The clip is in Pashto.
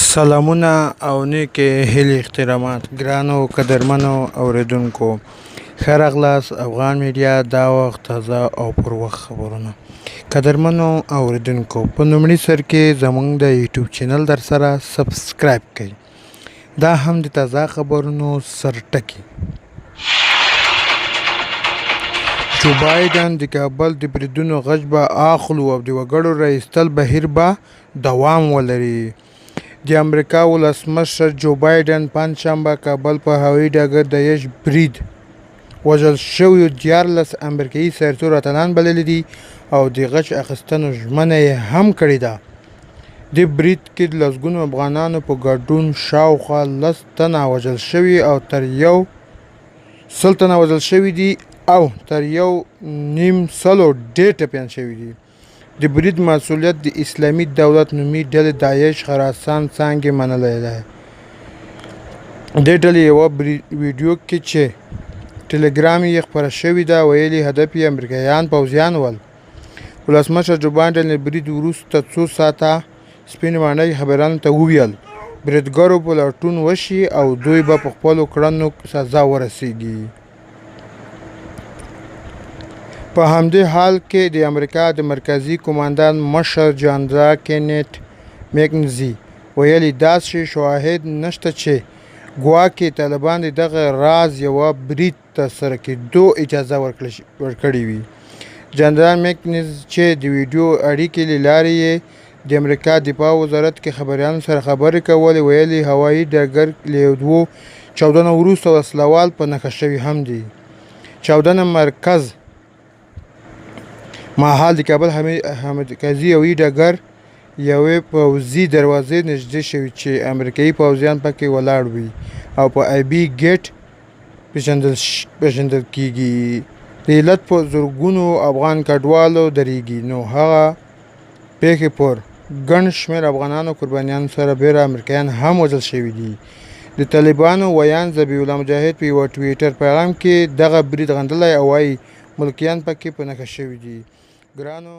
سلامونه او نیکې هیلې احترامات ګرانو قدرمنو اوریدونکو ښه راغلاست افغان میډیا دا وخت تازه او پر وخت خبرونه قدرمنو اوریدونکو په لومړي سر کې زموږ د یوټیوب چینل در سره سبسکرایب کړئ دا هم د تازه خبرونو سرټکي جوبايډن د کابل د بریدونو غږ به اخلو او د وګړو راایستل بهیر به دوام ولري د امریکا ولسمشر جوبايډن پنجشنبه کابل په هوايي ډګر د یش برید وژل شویو 14 امریکایي سرتيرو اتلان بللي دي او د غچ اخیستنو ژمنه یې هم کړې ده د برید کې د لسګونو افغانانو په ګډون شاوخوا 10 تنه وژل شوي او تر 100 تنه وژل شوي دي او تر 1.5 ډېر ټپیان شوي دي د برید مسؤلیت د اسلامي دولت نومي ډلې داعش خراسان څانګې منلی دی دې ډلې یوه ویډیو کې چې ټلګرام یې خپره شوې ده ویلي هدف یې امریکایان پوځیان ول ولسمشر جو بایډن له برید وروسته څو ساعته سپینې ماڼۍ خبرانو ته وویل بریدګرو په لټون وشي او دوی به په خپلو کړنو سزا ورسیږي په همدې حال کې د امریکا د مرکزي کمانډان مشر جنرال کینیت مکنزي ویلي داسې شواهد نشته چې ګواکې طالبان دغه راز یوه برید ترسره کېدو اجازه ورکړې وي جنرال مکنز چې د ویډیو اړیکې له لارې یې د امریکا دفاع وزارت کې خبریانو سره خبرې کولې ویلي هوايي ډګر له دوو چاودنو وروسته وسلوال په نښه شوي هم دي چاودنه مرکز مهال د کابل مرکزي هوايي ډګر یوې پوځي دروازې نږدې شوي چې امریکایي پوځیان پکې ولاړ وي او په آی بي ګیټ پیژندل کیږي د علت په زرګونو افغان کډوالو درېږي نو هغه پیښې پر ګڼ شمېر افغانانو قربانیانو سره بیره امریکایان هم وژل شوي دي د طالبانو ویان ذبیح الله مجاهد په یوه ټویټر پیغام کې دغه برید غندلی او وایي ملکیان پکې په نښه شوي دي ګرانو